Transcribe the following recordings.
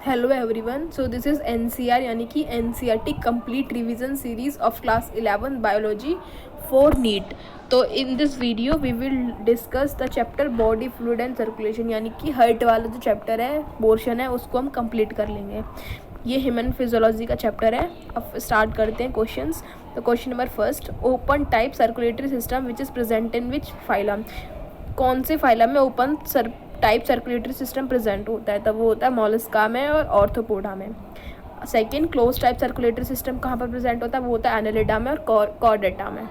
Hello everyone, so this is NCR यानी कि NCERT complete revision series of class 11 biology for NEET. तो in this video we will discuss the chapter body fluid and circulation, यानी कि heart वाला जो chapter है, portion है, उसको हम कंप्लीट कर लेंगे। ये ह्यूमन फिजियोलॉजी का चैप्टर है। अब स्टार्ट करते हैं क्वेश्चंस। तो question number first, open type circulatory system which is present in which phylum. कौन से फाइलम में open type circulatory system present होता है? तब वो होता है मॉलस्का में और ऑर्थोपोडा में। Second, close type circulatory system कहाँ पर प्रेजेंट होता है? वो होता है एनालिडा में और कॉर्डेटा में।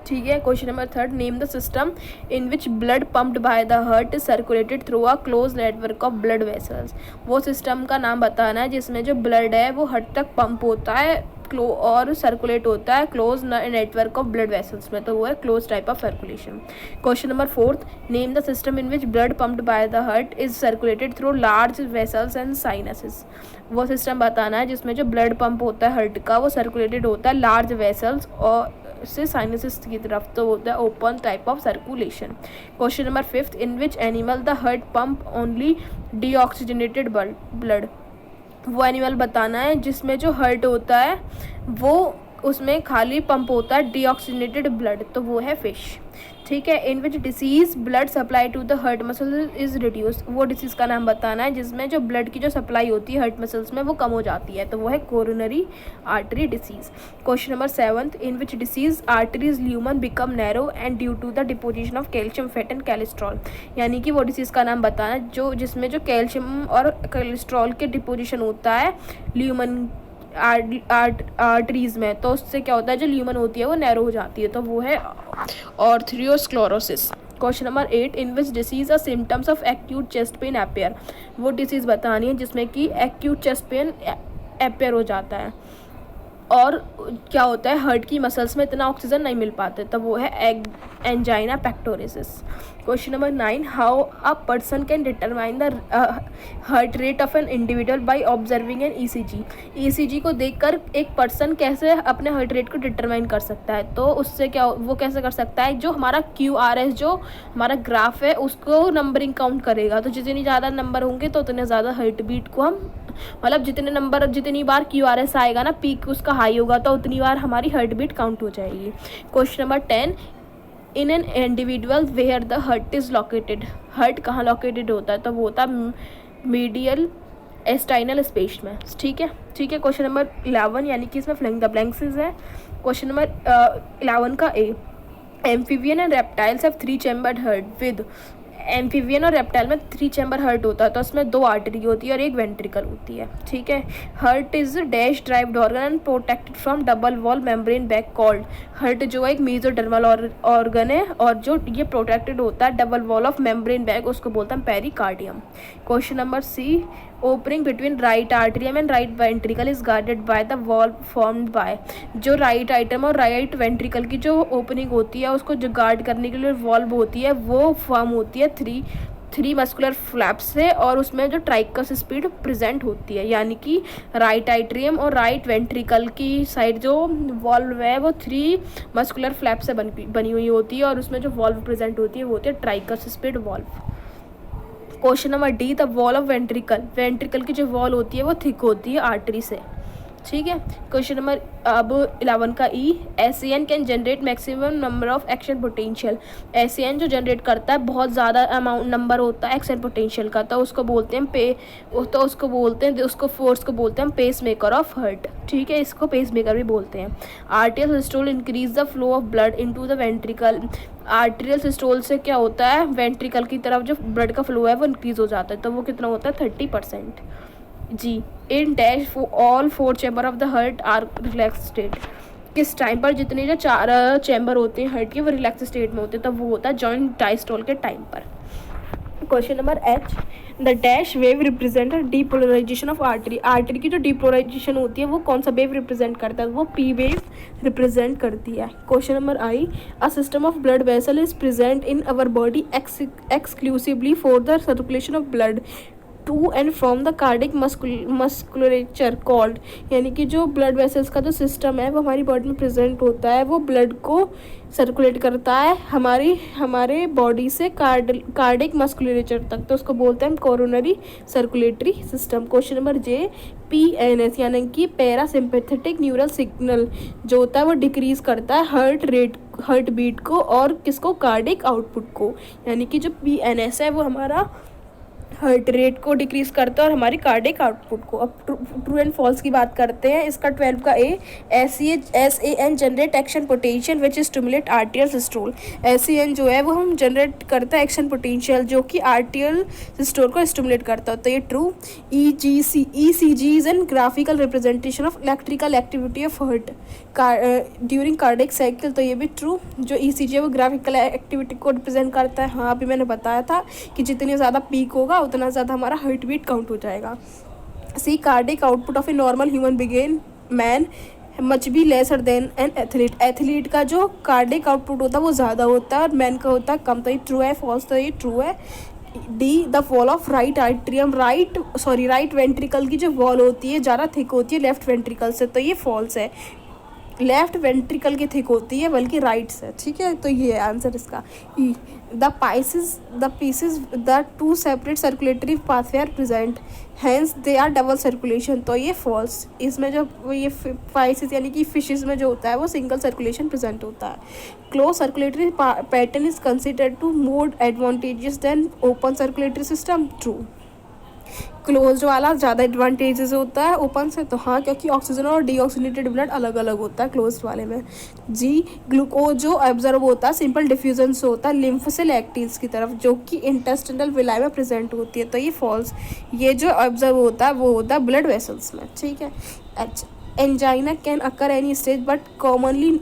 ठीक है। Question number third, name the system in which blood pumped by the heart is circulated through a close network of blood vessels. वो सिस्टम का नाम बताना है जिसमें जो ब्लड है वो हार्ट तक पंप होता है और सर्कुलेट होता है close network of blood vessels में, तो वो है close type of circulation. Question number fourth, name the system in which blood pumped by the heart is circulated through large vessels and sinuses. वो सिस्टम बताना है जिसमें जो ब्लड पंप होता है हार्ट का वो सर्कुलेटेड होता है लार्ज वेसल्स और से साइनसेस की तरफ, तो होता है open type of circulation. Question number fifth, in which animal the heart pump only deoxygenated blood. वो एनिमल बताना है जिसमें जो हार्ट होता है वो उसमें खाली पंप होता है डीऑक्सीजनेटेड ब्लड, तो वो है फिश। ठीक है। In which disease blood supply to the heart muscle is reduce. वो डिसीज़ का नाम बताना है जिसमें जो ब्लड की जो सप्लाई होती है हार्ट मसल्स में वो कम हो जाती है, तो वो है coronary artery disease. Question number seventh, in which disease arteries lumen become narrow and due to the deposition of calcium fat and cholesterol. यानी कि वो डिसीज़ का नाम बताना है जो जिसमें जो कैल्शियम और कैलेस्ट्रॉल के डिपोजिशन होता है ल्यूमन आर्टरीज में, तो उससे क्या होता है जो ल्यूमन होती है वो नैरो हो जाती है, तो वो है arteriosclerosis. Question number 8, in which disease are symptoms of acute chest pain appear. वो डिसीज़ बतानी है जिसमें कि एक्यूट चेस्ट पेन अपेयर हो जाता है और क्या होता है हार्ट की मसल्स में इतना ऑक्सीजन नहीं मिल पाते, तो वो है angina pectoris. Question number 9, how a person can determine the heart rate of an individual by observing an ECG. ECG को देखकर एक पर्सन कैसे अपने हार्ट रेट को डिटरमाइन कर सकता है? तो उससे क्या वो कैसे कर सकता है, जो हमारा QRS जो हमारा ग्राफ है उसको नंबरिंग काउंट करेगा, तो जितनी ज़्यादा नंबर होंगे तो उतने ज़्यादा हार्ट बीट को हम मतलब जितनी बार QRS आएगा ना, पीक उसका हाई होगा तो उतनी बार हमारी हार्ट बीट काउंट हो जाएगी। Question number 10, in an individual where the heart is located. Heart कहाँ लोकेटेड होता है? तो वो होता है मीडियल एस्टाइनल स्पेस में। ठीक है। क्वेश्चन नंबर 11 यानी कि इसमें फिलिंग द ब्लैंक्स है। क्वेश्चन नंबर 11 का a, amphibian and reptiles have 3 chambered heart with. Amphibian और रेप्टाइल में 3 चैम्बर हार्ट होता है, तो उसमें 2 आर्टरी होती है और 1 वेंट्रिकल होती है। ठीक है। Heart is dash derived organ and protected from double wall membrane back called. Heart जो एक मेसोडर्मल ऑर्गन है और जो ये प्रोटेक्टेड होता है double wall of membrane back, उसको बोलते हैं pericardium. Question number C, opening between right atrium and right ventricle is guarded by the wall formed by. जो राइट आइटम और राइट वेंट्रिकल की जो ओपनिंग होती है उसको जो गार्ड करने के लिए वॉल्व होती है वो फॉर्म होती है थ्री मस्कुलर फ्लैप्स से, और उसमें जो ट्राइकस स्पीड प्रेजेंट होती है, यानी कि राइट आइट्रियम और राइट वेंट्रिकल की साइड जो वॉल्व है वो 3 मस्कुलर फ्लैप से बनी हुई होती है और उसमें जो वॉल्व प्रेजेंट होती है वो होती है ट्राइकस speed valve. Question number D, the wall of ventricle की जो वॉल होती है वो थिक होती है आर्टरी से। ठीक है। क्वेश्चन नंबर अब 11 का ई, SAN can generate maximum number of action potential. SAN जो जनरेट करता है बहुत ज़्यादा अमाउंट नंबर होता है एक्शन पोटेंशियल का, तो उसको बोलते हैं उसको फोर्स को बोलते हैं पेस मेकर ऑफ हार्ट। ठीक है। इसको पेस मेकर भी बोलते हैं। आर्टियल systole increase the flow of blood into the ventricle. Arterial systole से क्या होता है, वेंट्रिकल की तरफ जो ब्लड का फ्लो है वो इंक्रीज हो जाता है, तो वो कितना होता है 30%। G, in dash all 4 chamber of the heart are relax state. किस टाइम पर जितने जो 4 चैम्बर होते हैं हार्ट के वो रिलैक्स स्टेट में होते हैं, तब वो होता है जॉइंट डायस्टोल के टाइम पर। Question number H, the dash wave represent depolarization of artery. Artery की जो डीपोलराइजेशन होती है वो कौन सा वेव रिप्रेजेंट करता है? वो P वेव रिप्रेजेंट करती है। Question number I, a system of blood vessel is present in our body exclusively for the circulation of blood to and from the cardiac musculature called, यानी कि जो blood vessels का जो system है वो हमारी बॉडी में प्रेजेंट होता है, वो ब्लड को सर्कुलेट करता है हमारे बॉडी से कार्डिक मस्कुलेचर तक, तो उसको बोलते हैं coronary circulatory system. Question number J, PNS यानी कि पैरासिम्पैथेटिक न्यूरल सिग्नल जो होता है वो डिक्रीज करता है हार्ट बीट को और किसको, कार्डिक आउटपुट को, यानी कि जो PNS है वो हमारा हार्ट रेट को डिक्रीज करता है और हमारी कार्डिक आउटपुट को। अब ट्रू एंड फॉल्स की बात करते हैं। इसका 12 का ए, SAN generate action potential which stimulate आर्टियल systole. SAN जो है वो हम जनरेट करता है एक्शन पोटेंशियल जो कि आर्टियल सिस्टोल को स्टिमुलेट करता है, तो ये true. ECG is an graphical representation of electrical activity of heart during cardiac cycle, तो ये भी ट्रू। जो ECG है वो ग्राफिकल एक्टिविटी को रिप्रेजेंट करता है। हाँ, अभी मैंने बताया था कि जितनी ज़्यादा पीक होगा उतना ज़्यादा हमारा हार्ट बीट काउंट हो जाएगा। C, cardiac output of a normal human man much be lesser than an athlete. Athlete का जो कार्डिक आउटपुट होता है वो ज़्यादा होता है और मैन का होता है कम, तो ये ट्रू है। फॉल्स, तो ये ट्रू है। D, the wall of right atrium right ventricle की जो वॉल होती है ज़्यादा थिक होती है लेफ्ट वेंट्रिकल से, तो ये फॉल्स है। लेफ्ट वेंट्रिकल की थिक होती है बल्कि राइट से, ठीक है, तो ये आंसर इसका। E, the pieces the two separate circulatory pathway are present hence they are double circulation, तो ये फॉल्स। इसमें जो ये पाइसेस यानी कि फिशेस में जो होता है वो सिंगल सर्कुलेशन प्रेजेंट होता है। Close circulatory pattern is considered to more advantages than open circulatory system, true. Close वाला ज़्यादा एडवांटेजेस होता है ओपन से, तो हाँ, क्योंकि ऑक्सीजन और डीऑक्सीनेटेड ब्लड अलग अलग होता है क्लोज वाले में। जी, ग्लूकोज जो ऑब्जर्व होता है सिंपल डिफ्यूजन से होता है लिम्फ से लैक्टीज की तरफ जो कि इंटेस्टिनल विलाई में प्रेजेंट होती है, तो ये फॉल्स। ये जो ऑब्जर्व होता है वो होता है ब्लड वेसल्स में, ठीक है। अच्छा, angina can occur any stage but commonly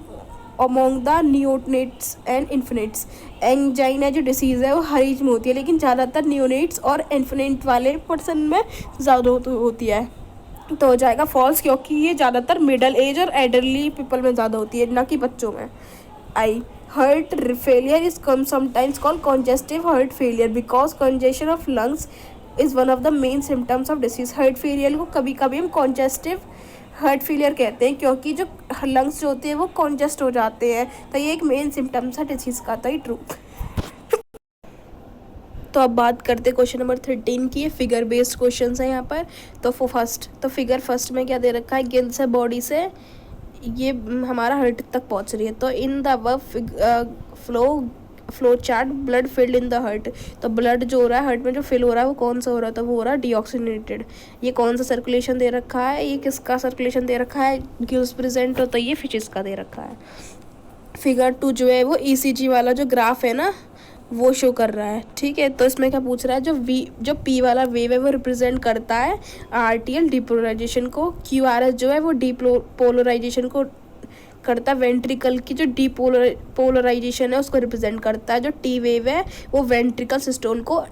among the neonates and infants. Angina जो डिसीज़ है वो हर एज में होती है लेकिन ज़्यादातर नियोनेट्स और इन्फेंट वाले पर्सन में ज़्यादा होती है, तो हो जाएगा फॉल्स, क्योंकि ये ज़्यादातर मिडल एज और एडरली पीपल में ज़्यादा होती है, ना कि बच्चों में। I, heart failure is sometimes called congestive heart failure because congestion of lungs is one of the main symptoms of disease. Heart failure को कभी कभी हम कॉन्जेस्टिव हार्ट फेलियर कहते हैं क्योंकि जो लंग्स जो होते हैं वो कॉन्जेस्ट हो जाते हैं, तो ये एक मेन सिम्टम्स है डिसीज़ का, तो ये ट्रू। तो अब बात करते हैं क्वेश्चन नंबर 13 की। फिगर बेस्ड क्वेश्चन है यहाँ पर। तो फिगर फर्स्ट में क्या दे रखा है, गिल्स है बॉडी से ये हमारा हार्ट तक पहुँच रही है, तो in the above flow chart blood filled in the heart, तो ब्लड जो हो रहा है हार्ट में जो फिल हो रहा है वो कौन सा हो रहा है, तो वो हो रहा है डीऑक्सीनेटेड। ये कौन सा सर्कुलेशन दे रखा है, ये किसका सर्कुलेशन दे रखा है, गिल्स प्रेजेंट, तो ये फिशेस का दे रखा है। फिगर 2 जो है वो ECG वाला जो ग्राफ है ना वो शो कर रहा है, ठीक है। तो इसमें क्या पूछ रहा है, जो P वाला वेव है वो रिप्रेजेंट करता है आर्टियल डीपोलराइजेशन को, QRS जो है वो डीपोलराइजेशन को करता है, वेंट्रिकल की जो डीपोलराइजेशन है उसको रिप्रेजेंट करता है, जो T वेव है वो वेंट्रिकल सिस्टोल को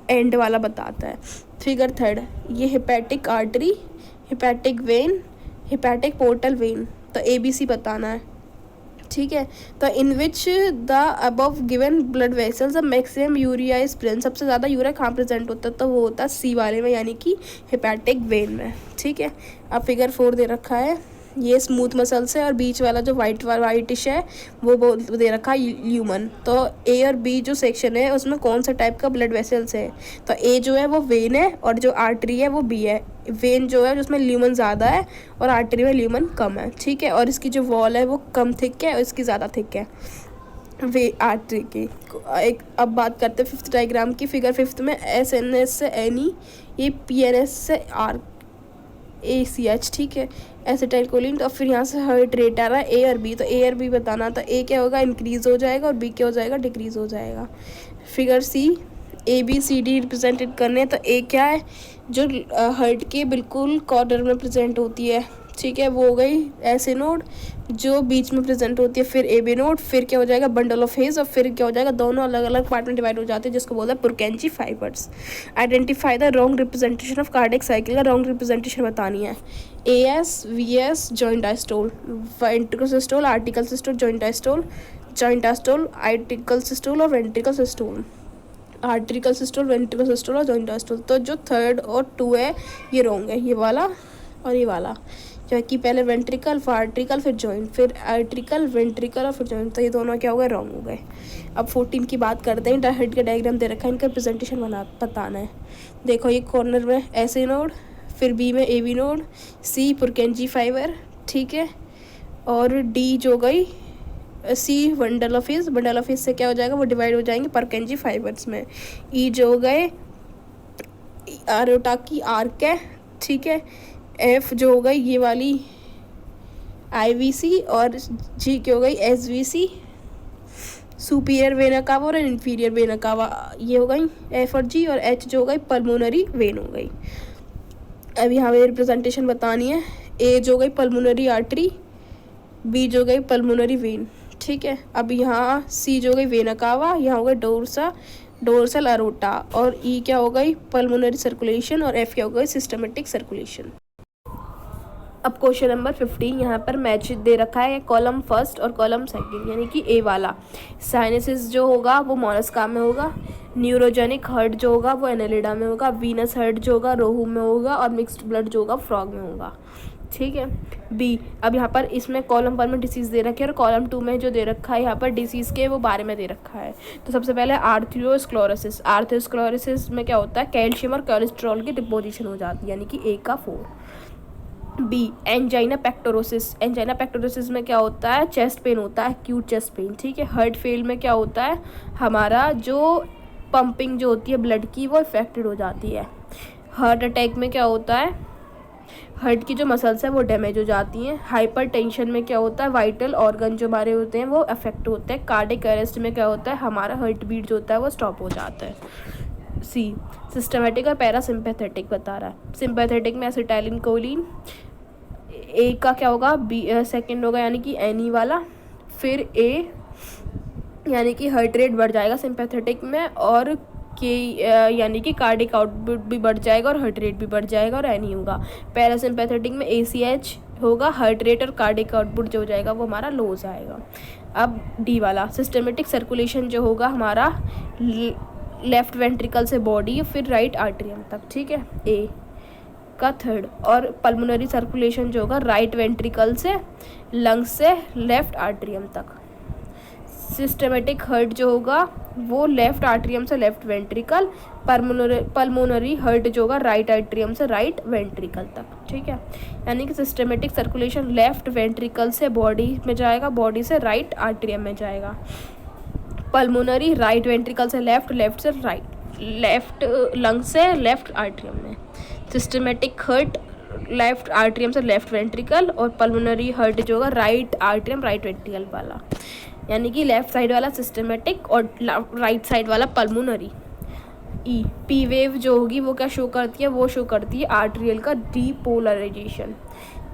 एंड वाला बताता है। फिगर 3, ये hepatic artery, hepatic vein, hepatic portal vein, तो ABC बताना है, ठीक है। तो in which the above given blood vessels the maximum urea is present, सबसे ज़्यादा यूरिया कहाँ प्रेजेंट होता है, तो वो होता है C वाले में यानी कि हेपेटिक वेन में, ठीक है। अब फिगर 4 दे रखा है, ये स्मूथ मसल्स है और बीच वाला जो वाइटिश है वो दे रखा है ल्यूमन। तो A और B जो सेक्शन है उसमें कौन सा टाइप का ब्लड वेसल्स है, तो A जो है वो वेन है और जो आर्टरी है वो B है। वेन जो है जिसमें ल्यूमन ज़्यादा है और आर्टरी में ल्यूमन कम है, ठीक है। और इसकी जो वॉल है वो कम थिक है और इसकी ज़्यादा थिक है वे आर्टरी की। अब बात करते हैं 5th डायग्राम की। फिगर 5 में SNS से NE, ये PNS से ACH, ठीक है, एसिटाइलकोलिन। तो फिर यहाँ से हार्ट रेट आ रहा है A और B, तो A और B बताना, तो A क्या होगा, इंक्रीज़ हो जाएगा और B क्या हो जाएगा, डिक्रीज़ हो जाएगा। फिगर C, ABCD रिप्रेजेंटेड करने, तो A क्या है, जो हार्ट के बिल्कुल कॉर्नर में प्रेजेंट होती है, ठीक है, वो हो गई ऐसे नोड जो बीच में प्रेजेंट होती है, फिर AB नोड, फिर क्या हो जाएगा बंडल ऑफ हेज, और फिर क्या हो जाएगा, दोनों अलग अलग पार्ट में डिवाइड हो जाते हैं जिसको बोलते हैं Purkinje fibres. Identify the wrong representation of cardiac cycle, का रॉन्ग रिप्रेजेंटेशन बतानी है। AS VS joint diastole, ventricle systole, article systole, joint diastole, joint diastole, article systole और ventricle systole. Arterial systole, ventricle systole और joint diastole. तो जो 3rd और 2 है ये रॉन्ग है, ये वाला और ये वाला, जो कि पहले वेंट्रिकल फिर आर्टरिकल फिर जॉइंट, फिर आर्टरिकल वेंट्रिकल और फिर जॉइंट, तो ये दोनों क्या हो गए, रॉन्ग हो गए। अब 14 की बात करते हैं। हेड का डायग्राम दे रखा है, इनका प्रेजेंटेशन बताना है। देखो ये कॉर्नर में ऐसे नोड, फिर बी में A B node, C Purkinje fibre, ठीक है, और डी जो गई सी बंडल ऑफ हिज से क्या हो जाएगा, वो डिवाइड हो जाएंगे परकेंजी फाइबर्स में। ई जो हो गए आरोटा की आर्क है, ठीक है। एफ जो हो गई ये वाली आईवीसी, और जी क्या हो गई एसवीसी, सुपीरियर वेना कावा और इन्फीरियर वेना कावा, ये हो गई एफ और जी। और एच जो हो गई पल्मोनरी वेन हो गई। अब यहाँ पे रिप्रेजेंटेशन बतानी है। ए जो गई पल्मोनरी आर्टरी, बी जो गई पल्मोनरी वेन, ठीक है। अब यहाँ सी जो गई वेना कावा, यहाँ हो गई डोर्सल अरोटा, और ई क्या हो गई पल्मोनरी सर्कुलेशन, और एफ क्या हो गई सिस्टमेटिक सर्कुलेशन। अब क्वेश्चन नंबर 15 यहाँ पर मैच दे रखा है, कॉलम फर्स्ट और कॉलम सेकंड, यानी कि ए वाला साइनसिस जो होगा वो मोलस्का में होगा, न्यूरोजेनिक हर्ट जो होगा वो एनेलिडा में होगा, वीनस हर्ट जो होगा रोहू में होगा, और मिक्स्ड ब्लड जो होगा फ्रॉग में होगा, ठीक है। बी, अब यहाँ पर इसमें कॉलम 1 में डिसीज़ दे रखे हैं और कॉलम 2 में जो दे रखा है यहाँ पर डिसीज़ के वो बारे में दे रखा है। तो सबसे पहले आर्थ्रोस्क्लेरोसिस। आर्थ्रोस्क्लेरोसिस में क्या होता है, कैल्शियम और कोलेस्ट्रॉल की डिपोजिशन हो जाती है, यानी कि ए का 4। B, angina pectoris. Angina pectoris में क्या होता है, चेस्ट पेन होता है, एक्यूट चेस्ट पेन, ठीक है। हार्ट फेल में क्या होता है, हमारा जो पंपिंग जो होती है ब्लड की वो इफेक्टेड हो जाती है। हार्ट अटैक में क्या होता है, हार्ट की जो मसल्स है वो डैमेज हो जाती हैं। हाइपर टेंशन में क्या होता है, वाइटल ऑर्गन जो हमारे होते हैं वो अफेक्ट होते हैं। कार्डिक अरेस्ट में क्या होता है, हमारा हार्ट बीट जो होता है वो स्टॉप हो जाता है। सी, सिस्टमेटिक और पैरासिम्पैथेटिक बता रहा है। सिंपैथेटिक में एसिटाइलिन कोलिन, ए का क्या होगा, बी सेकेंड होगा यानी कि एनी वाला, फिर ए यानी कि हार्ट रेट बढ़ जाएगा सिंपैथेटिक में, और के यानी कि कार्डिक आउटपुट भी बढ़ जाएगा और हार्ट रेट भी बढ़ जाएगा, और एनी होगा। पैरासिम्पैथेटिक में ACH होगा, हार्ट रेट और कार्डिक आउटपुट जो हो जाएगा वो हमारा लो हो जाएगा। अब डी वाला सिस्टमेटिक सर्कुलेशन जो होगा हमारा लेफ्ट वेंट्रिकल से बॉडी फिर राइट आर्टरियम तक, ठीक है, ए का 3rd। और पल्मोनरी सर्कुलेशन जो होगा राइट वेंट्रिकल से लंग्स से लेफ्ट आर्टरियम तक। सिस्टमेटिक हार्ट जो होगा वो लेफ्ट आर्टरियम से लेफ्ट वेंट्रिकल, पल्मोनरी हार्ट जो होगा राइट आर्टरियम से राइट वेंट्रिकल तक, ठीक है। यानी कि सिस्टमेटिक सर्कुलेशन लेफ्ट वेंट्रिकल से बॉडी में जाएगा, बॉडी से राइट आर्टरियम में जाएगा। पल्मोनरी राइट वेंट्रिकल से लेफ्ट, लेफ्ट से राइट, लेफ्ट लंग से लेफ्ट आर्टरियम में। सिस्टमेटिक हार्ट लेफ्ट आर्टरियम से लेफ्ट वेंट्रिकल, और पल्मोनरी हार्ट जो होगा राइट आर्टरियम राइट वेंट्रिकल वाला, यानी कि लेफ्ट साइड वाला सिस्टमेटिक और राइट साइड वाला पल्मोनरी। ई, पी वेव जो होगी वो क्या शो करती है, वो शो करती है आर्टरियल का डीपोलराइजेशन।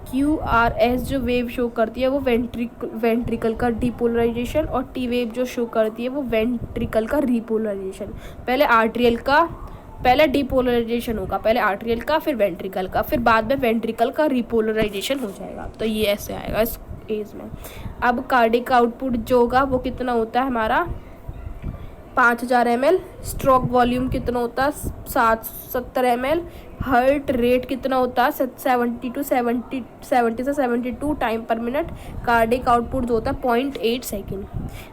QRS जो वेव शो करती है वो वेंट्रिकल का डीपोलराइजेशन, और टी वेव जो शो करती है वो वेंट्रिकल का रिपोलराइजेशन। पहले डीपोलराइजेशन होगा, पहले आर्टरियल का फिर वेंट्रिकल का, फिर बाद में वेंट्रिकल का रिपोलराइजेशन हो जाएगा। तो ये ऐसे आएगा इस एज में। अब कार्डिक आउटपुट जो होगा वो कितना होता है हमारा 5000 ml। स्ट्रोक वॉल्यूम कितना होता है 70 ml। हार्ट रेट कितना होता है 70 से 72 टाइम पर मिनट। कार्डिक आउटपुट जो होता है 0.8 सेकेंड।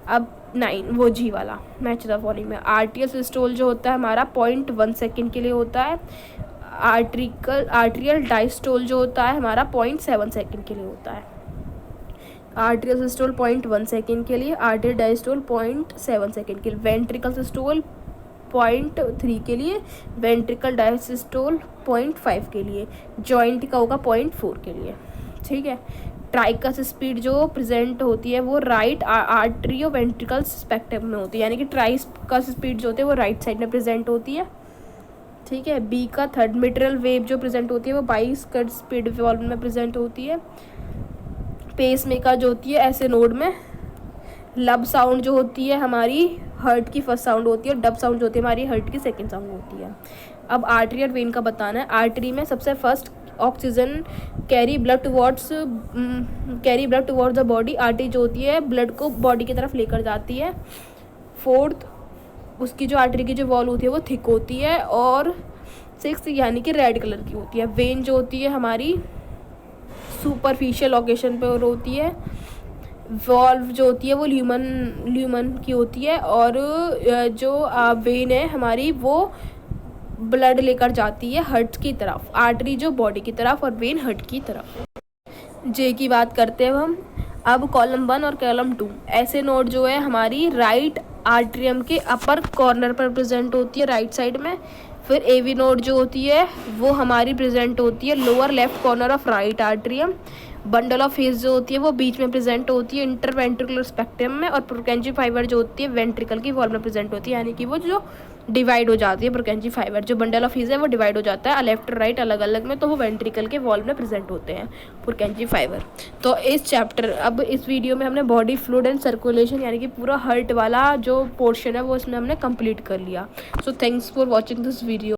अब 9 वो जी वाला मैच द फॉलोइंग में आर्टियल सिस्टोल जो होता है हमारा 0.1 सेकेंड के लिए होता है। आर्ट्रियल डायस्टोल जो होता है हमारा 0.7 सेकेंड के लिए होता है। आर्ट्रियल सिस्टोल 0.1 सेकेंड के लिए, आर्ट्रियल डायस्टोल 0.7 सेकेंड के लिए, वेंट्रिकल सिस्टोल 0.3 के लिए, वेंट्रिकल डायसिस्टोल 0.5 के लिए, जॉइंट का होगा 0.4 के लिए, ठीक है। ट्राइकस स्पीड जो प्रेजेंट होती है वो राइट आर्ट्रियो वेंट्रिकल स्पेक्ट्रम में होती है, यानी कि ट्राइकस स्पीड जो होती है वो राइट साइड में प्रेजेंट होती है, ठीक है। बी का 3rd मिट्रल वेव जो प्रेजेंट होती है वो 22 कट स्पीड वॉल्व में प्रेजेंट होती है। पेस मेकर जो होती है ऐसे नोड में। लब साउंड जो होती है हमारी हार्ट की फर्स्ट साउंड होती है, और डब साउंड जो होती है हमारी हार्ट की सेकंड साउंड होती है। अब आर्टरी और वेन का बताना है। आर्टरी में सबसे first oxygen carry blood towards the body. Artery जो होती है ब्लड को बॉडी की तरफ लेकर जाती है। 4th उसकी जो आर्टरी की जो वॉल होती है वो थिक होती है, और 6 यानी कि रेड कलर की होती है। वेन जो होती है हमारी सुपरफिशियल लोकेशन पे और होती है। वॉल्व जो होती है वो ल्यूमन की होती है, और जो वेन है हमारी वो ब्लड लेकर जाती है हर्ट की तरफ, आर्टरी जो बॉडी की तरफ और वेन हर्ट की तरफ। जे की बात करते हैं हम अब कॉलम 1 और कॉलम 2। ऐसे नोड जो है हमारी राइट आर्ट्रियम के अपर कॉर्नर पर प्रेजेंट होती है, राइट साइड में। फिर एवी नोड जो होती है वो हमारी प्रेजेंट होती है lower left corner of right atrium. Bundle of hedge जो होती है वो बीच में प्रेजेंट होती है इंटरवेंट्रिकुलर स्पेक्ट्रम में, और प्रोकेंजी फाइबर जो होती है वेंट्रिकल की वॉल में प्रेजेंट होती है, यानी कि वो जो डिवाइड हो जाती है प्रोकेंजी फाइबर, जो बंडल ऑफ हेज है वो डिवाइड हो जाता है लेफ्ट और राइट अलग अलग में, तो वो वेंट्रिकल के वॉल में प्रेजेंट होते हैं प्रोकेंजी फाइबर। तो इस चैप्टर अब इस वीडियो में हमने बॉडी फ्लूइड एंड सर्कुलेशन यानी कि पूरा हर्ट वाला जो पोर्शन है वो इसमें हमने कंप्लीट कर लिया। So thanks for watching this video.